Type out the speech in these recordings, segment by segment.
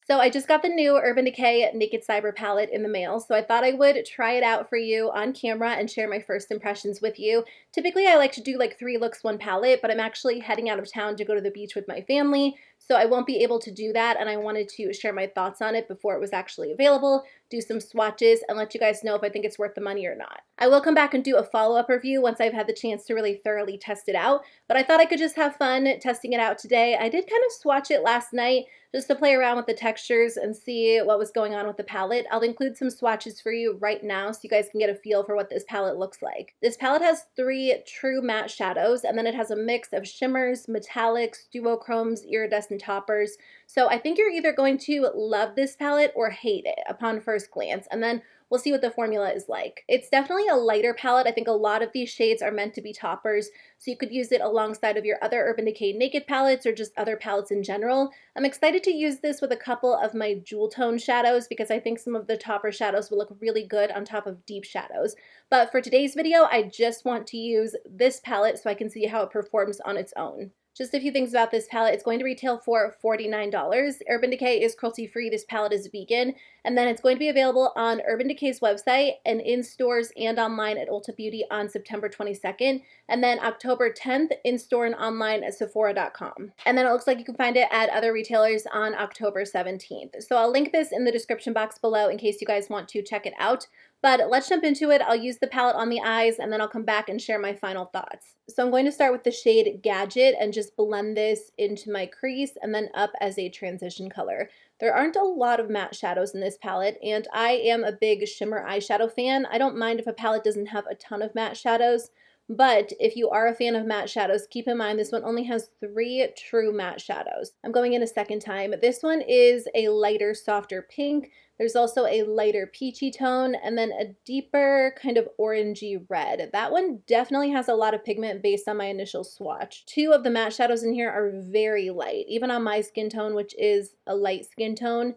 So I just got the new Urban Decay Naked Cyber palette in the mail, so I thought I would try it out for you on camera and share my first impressions with you. Typically I like to do like 3 looks, 1 palette, but I'm actually heading out of town to go to the beach with my family, so I won't be able to do that, and I wanted to share my thoughts on it before it was actually available, do some swatches, and let you guys know if I think it's worth the money or not. I will come back and do a follow-up review once I've had the chance to really thoroughly test it out, but I thought I could just have fun testing it out today. I did kind of swatch it last night, just to play around with the textures and see what was going on with the palette. I'll include some swatches for you right now so you guys can get a feel for what this palette looks like. This palette has 3 true matte shadows, and then it has a mix of shimmers, metallics, duochromes, iridescent toppers. So I think you're either going to love this palette or hate it upon first glance, and then we'll see what the formula is like. It's definitely a lighter palette. I think a lot of these shades are meant to be toppers, so you could use it alongside of your other Urban Decay Naked palettes or just other palettes in general. I'm excited to use this with a couple of my jewel tone shadows because I think some of the topper shadows will look really good on top of deep shadows. But for today's video, I just want to use this palette so I can see how it performs on its own. Just a few things about this palette. It's going to retail for $49. Urban Decay is cruelty-free. This palette is vegan. And then it's going to be available on Urban Decay's website and in stores and online at Ulta Beauty on September 22nd. And then October 10th in store and online at Sephora.com. And then it looks like you can find it at other retailers on October 17th. So I'll link this in the description box below in case you guys want to check it out. But let's jump into it. I'll use the palette on the eyes and then I'll come back and share my final thoughts. So I'm going to start with the shade Gadget and just blend this into my crease and then up as a transition color. There aren't a lot of matte shadows in this palette, and I am a big shimmer eyeshadow fan. I don't mind if a palette doesn't have a ton of matte shadows, but if you are a fan of matte shadows, keep in mind this one only has 3 true matte shadows. I'm going in a second time. This one is a lighter, softer pink. There's also a lighter peachy tone and then a deeper kind of orangey red. That one definitely has a lot of pigment based on my initial swatch. 2 of the matte shadows in here are very light, even on my skin tone, which is a light skin tone.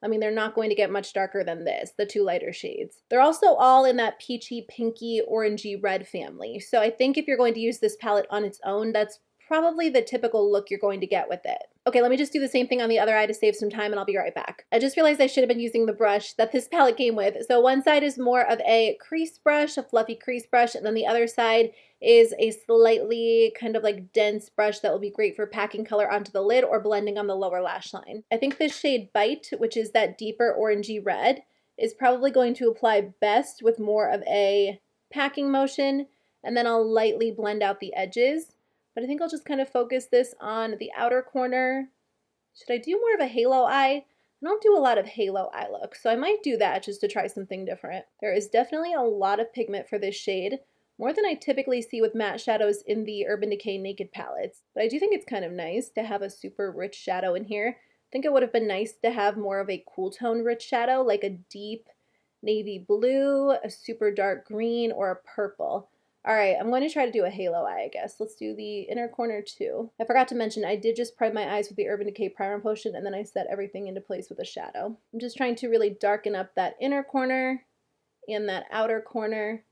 I mean, they're not going to get much darker than this, the 2 lighter shades. They're also all in that peachy, pinky, orangey red family. So I think if you're going to use this palette on its own, that's probably the typical look you're going to get with it. Okay, let me just do the same thing on the other eye to save some time and I'll be right back. I just realized I should have been using the brush that this palette came with. So one side is more of a crease brush, a fluffy crease brush, and then the other side is a slightly kind of like dense brush that will be great for packing color onto the lid or blending on the lower lash line. I think this shade Bite, which is that deeper orangey red, is probably going to apply best with more of a packing motion, and then I'll lightly blend out the edges. But I think I'll just kind of focus this on the outer corner. Should I do more of a halo eye? I don't do a lot of halo eye looks, so I might do that just to try something different. There is definitely a lot of pigment for this shade, more than I typically see with matte shadows in the Urban Decay Naked palettes. But I do think it's kind of nice to have a super rich shadow in here. I think it would have been nice to have more of a cool tone rich shadow, like a deep navy blue, a super dark green, or a purple. All right, I'm going to try to do a halo eye, I guess. Let's do the inner corner too. I forgot to mention, I did just prime my eyes with the Urban Decay Primer Potion, and then I set everything into place with a shadow. I'm just trying to really darken up that inner corner and that outer corner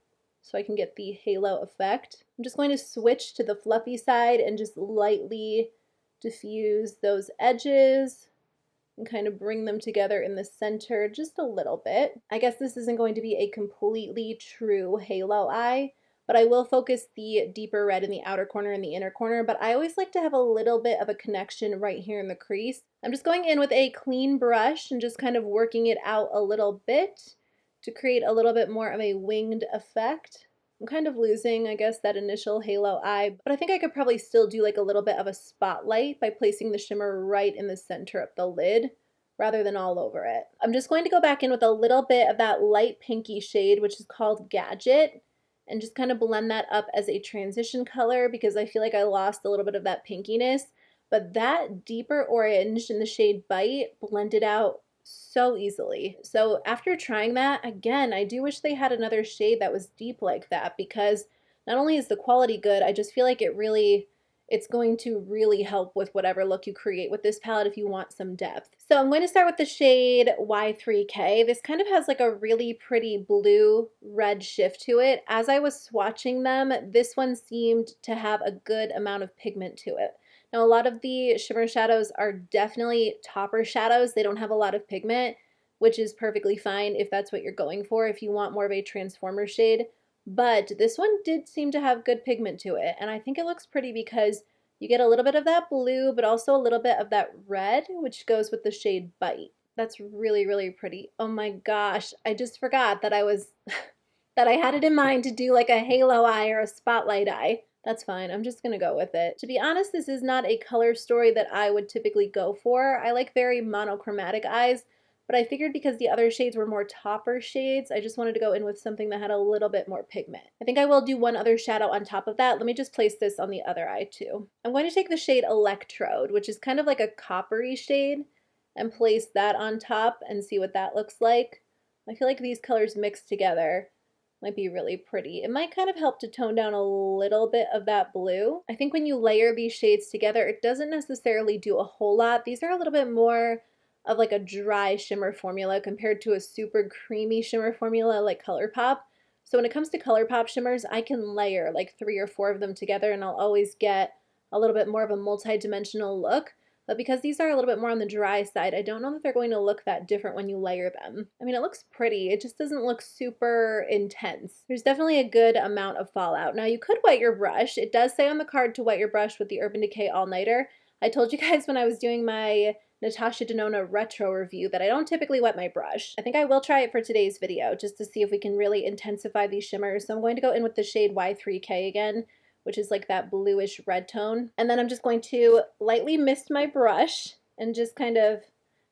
so I can get the halo effect. I'm just going to switch to the fluffy side and just lightly diffuse those edges and kind of bring them together in the center just a little bit. I guess this isn't going to be a completely true halo eye, but I will focus the deeper red in the outer corner and the inner corner, but I always like to have a little bit of a connection right here in the crease. I'm just going in with a clean brush and just kind of working it out a little bit to create a little bit more of a winged effect. I'm kind of losing, I guess, that initial halo eye, but I think I could probably still do like a little bit of a spotlight by placing the shimmer right in the center of the lid rather than all over it. I'm just going to go back in with a little bit of that light pinky shade, which is called Gadget, and just kind of blend that up as a transition color because I feel like I lost a little bit of that pinkiness. But that deeper orange in the shade Bite blended out so easily. So after trying that, again, I do wish they had another shade that was deep like that because not only is the quality good, I just feel like it's going to really help with whatever look you create with this palette if you want some depth. So I'm going to start with the shade Y3K. This kind of has like a really pretty blue-red shift to it. As I was swatching them, this one seemed to have a good amount of pigment to it. Now, a lot of the shimmer shadows are definitely topper shadows. They don't have a lot of pigment, which is perfectly fine if that's what you're going for, if you want more of a transformer shade. But this one did seem to have good pigment to it, and I think it looks pretty because you get a little bit of that blue, but also a little bit of that red, which goes with the shade Bite. That's really, really pretty. Oh my gosh, I just forgot that that I had it in mind to do like a halo eye or a spotlight eye. That's fine, I'm just gonna go with it. To be honest, this is not a color story that I would typically go for. I like very monochromatic eyes, but I figured because the other shades were more topper shades, I just wanted to go in with something that had a little bit more pigment. I think I will do one other shadow on top of that. Let me just place this on the other eye too. I'm going to take the shade Electrode, which is kind of like a coppery shade, and place that on top and see what that looks like. I feel like these colors mixed together might be really pretty. It might kind of help to tone down a little bit of that blue. I think when you layer these shades together, it doesn't necessarily do a whole lot. These are a little bit more of like a dry shimmer formula compared to a super creamy shimmer formula like ColourPop. So when it comes to ColourPop shimmers, I can layer like 3 or 4 of them together and I'll always get a little bit more of a multi-dimensional look. But because these are a little bit more on the dry side, I don't know that they're going to look that different when you layer them. I mean, it looks pretty. It just doesn't look super intense. There's definitely a good amount of fallout. Now, you could wet your brush. It does say on the card to wet your brush with the Urban Decay All-Nighter. I told you guys when I was doing my Natasha Denona retro review that I don't typically wet my brush. I think I will try it for today's video just to see if we can really intensify these shimmers. So I'm going to go in with the shade Y3K again, which is like that bluish red tone. And then I'm just going to lightly mist my brush and just kind of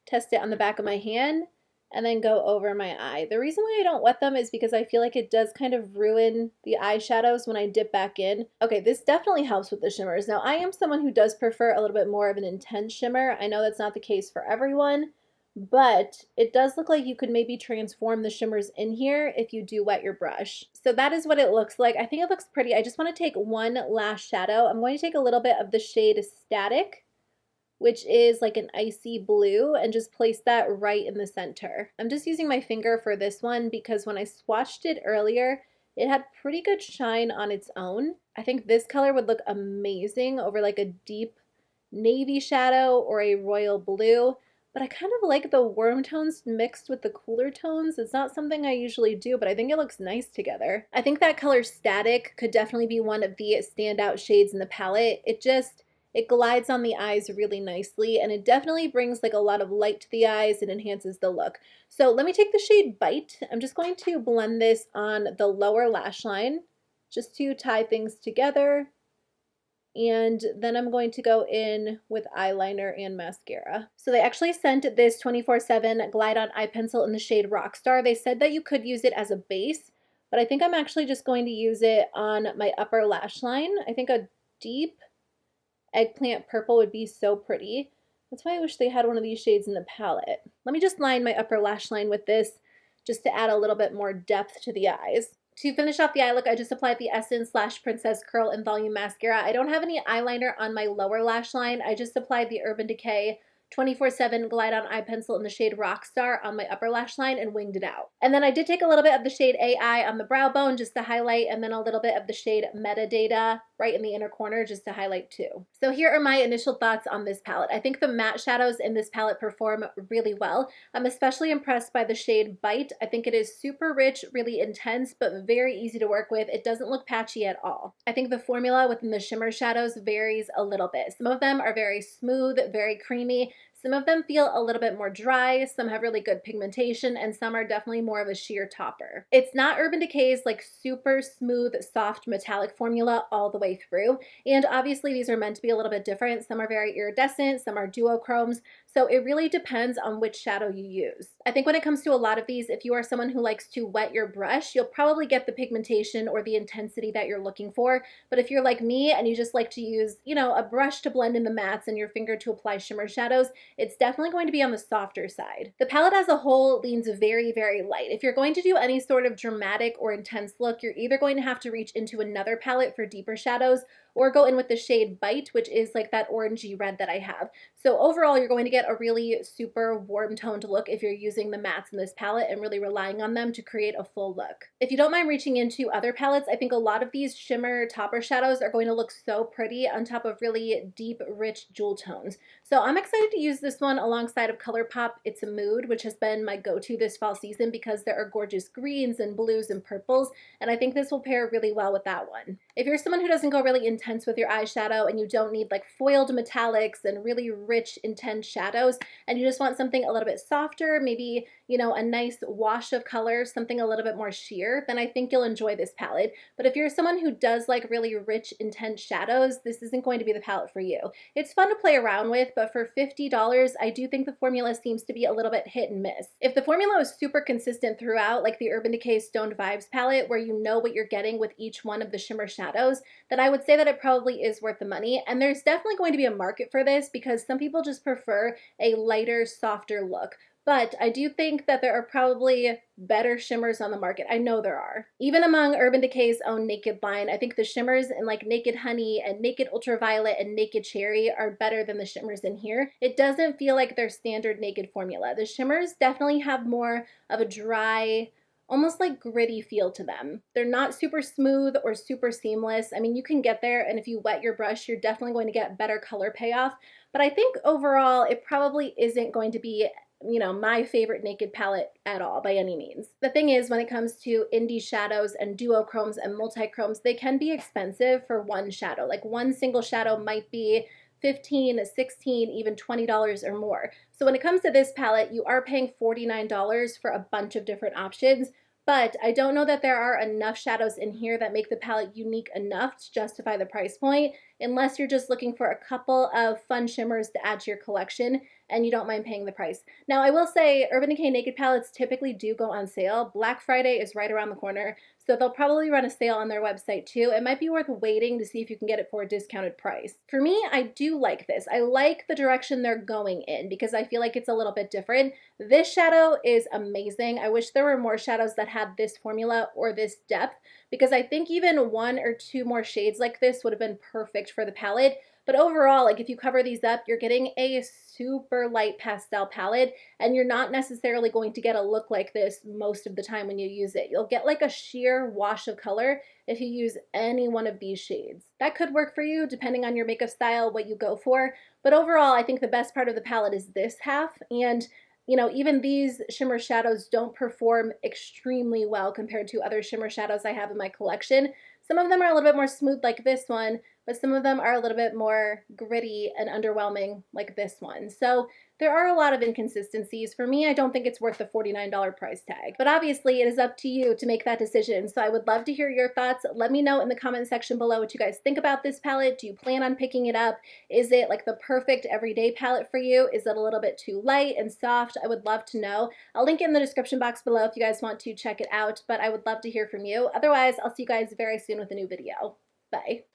test it on the back of my hand and then go over my eye. The reason why I don't wet them is because I feel like it does kind of ruin the eyeshadows when I dip back in. Okay, this definitely helps with the shimmers. Now, I am someone who does prefer a little bit more of an intense shimmer. I know that's not the case for everyone, but it does look like you could maybe transform the shimmers in here if you do wet your brush. So that is what it looks like. I think it looks pretty. I just want to take one last shadow. I'm going to take a little bit of the shade Static, which is like an icy blue, and just place that right in the center. I'm just using my finger for this one because when I swatched it earlier, it had pretty good shine on its own. I think this color would look amazing over like a deep navy shadow or a royal blue. But I kind of like the warm tones mixed with the cooler tones. It's not something I usually do, but I think it looks nice together. I think that color Static could definitely be one of the standout shades in the palette. It glides on the eyes really nicely, and it definitely brings like a lot of light to the eyes and enhances the look. So let me take the shade Bite. I'm just going to blend this on the lower lash line just to tie things together. And then I'm going to go in with eyeliner and mascara. So they actually sent this 24/7 Glide On Eye Pencil in the shade Rockstar. They said that you could use it as a base, but I think I'm actually just going to use it on my upper lash line. I think a deep eggplant purple would be so pretty. That's why I wish they had one of these shades in the palette. Let me just line my upper lash line with this just to add a little bit more depth to the eyes. To finish off the eye look, I just applied the Essence Lash Princess Curl and Volume Mascara. I don't have any eyeliner on my lower lash line. I just applied the Urban Decay 24/7 Glide On Eye Pencil in the shade Rockstar on my upper lash line and winged it out. And then I did take a little bit of the shade AI on the brow bone just to highlight, and then a little bit of the shade Metadata right in the inner corner just to highlight too. So here are my initial thoughts on this palette. I think the matte shadows in this palette perform really well. I'm especially impressed by the shade Bite. I think it is super rich, really intense, but very easy to work with. It doesn't look patchy at all. I think the formula within the shimmer shadows varies a little bit. Some of them are very smooth, very creamy. Some of them feel a little bit more dry, some have really good pigmentation, and some are definitely more of a sheer topper. It's not Urban Decay's like super smooth, soft, metallic formula all the way through, and obviously these are meant to be a little bit different. Some are very iridescent, some are duochromes, so it really depends on which shadow you use. I think when it comes to a lot of these, if you are someone who likes to wet your brush, you'll probably get the pigmentation or the intensity that you're looking for, but if you're like me and you just like to use, you know, a brush to blend in the mattes and your finger to apply shimmer shadows, it's definitely going to be on the softer side. The palette as a whole leans very, very light. If you're going to do any sort of dramatic or intense look, you're either going to have to reach into another palette for deeper shadows, or go in with the shade Bite, which is like that orangey red that I have. So overall, you're going to get a really super warm toned look if you're using the mattes in this palette and really relying on them to create a full look. If you don't mind reaching into other palettes, I think a lot of these shimmer topper shadows are going to look so pretty on top of really deep, rich jewel tones. So I'm excited to use this one alongside of ColourPop It's a Mood, which has been my go-to this fall season because there are gorgeous greens and blues and purples, and I think this will pair really well with that one. If you're someone who doesn't go really intense with your eyeshadow and you don't need like foiled metallics and really rich, intense shadows, and you just want something a little bit softer, maybe, you know, a nice wash of color, something a little bit more sheer, then I think you'll enjoy this palette. But if you're someone who does like really rich, intense shadows, this isn't going to be the palette for you. It's fun to play around with, but for $50, I do think the formula seems to be a little bit hit and miss. If the formula was super consistent throughout, like the Urban Decay Stoned Vibes palette, where you know what you're getting with each one of the shimmer shadows, then I would say that it probably is worth the money. And there's definitely going to be a market for this because some people just prefer a lighter, softer look. But I do think that there are probably better shimmers on the market. I know there are. Even among Urban Decay's own Naked line, I think the shimmers in like Naked Honey and Naked Ultraviolet and Naked Cherry are better than the shimmers in here. It doesn't feel like their standard Naked formula. The shimmers definitely have more of a dry, almost like gritty feel to them. They're not super smooth or super seamless. I mean, you can get there, and if you wet your brush, you're definitely going to get better color payoff. But I think overall, it probably isn't going to be, you know, my favorite Naked palette at all by any means. The thing is, when it comes to indie shadows and duochromes and multichromes, they can be expensive for one shadow. Like one single shadow might be $15, $16, even $20 or more. So when it comes to this palette, you are paying $49 for a bunch of different options, but I don't know that there are enough shadows in here that make the palette unique enough to justify the price point, unless you're just looking for a couple of fun shimmers to add to your collection and you don't mind paying the price. Now, I will say Urban Decay Naked palettes typically do go on sale. Black Friday is right around the corner, so they'll probably run a sale on their website too. It might be worth waiting to see if you can get it for a discounted price. For me, I do like this. I like the direction they're going in because I feel like it's a little bit different. This shadow is amazing. I wish there were more shadows that had this formula or this depth, because I think even one or two more shades like this would have been perfect for the palette. But overall, like if you cover these up, you're getting a super light pastel palette, and you're not necessarily going to get a look like this most of the time when you use it. You'll get like a sheer wash of color if you use any one of these shades. That could work for you depending on your makeup style, what you go for. But overall, I think the best part of the palette is this half, and you know, even these shimmer shadows don't perform extremely well compared to other shimmer shadows I have in my collection. Some of them are a little bit more smooth like this one, but some of them are a little bit more gritty and underwhelming like this one. So there are a lot of inconsistencies. For me, I don't think it's worth the $49 price tag. But obviously, it is up to you to make that decision. So I would love to hear your thoughts. Let me know in the comment section below what you guys think about this palette. Do you plan on picking it up? Is it like the perfect everyday palette for you? Is it a little bit too light and soft? I would love to know. I'll link it in the description box below if you guys want to check it out, but I would love to hear from you. Otherwise, I'll see you guys very soon with a new video. Bye.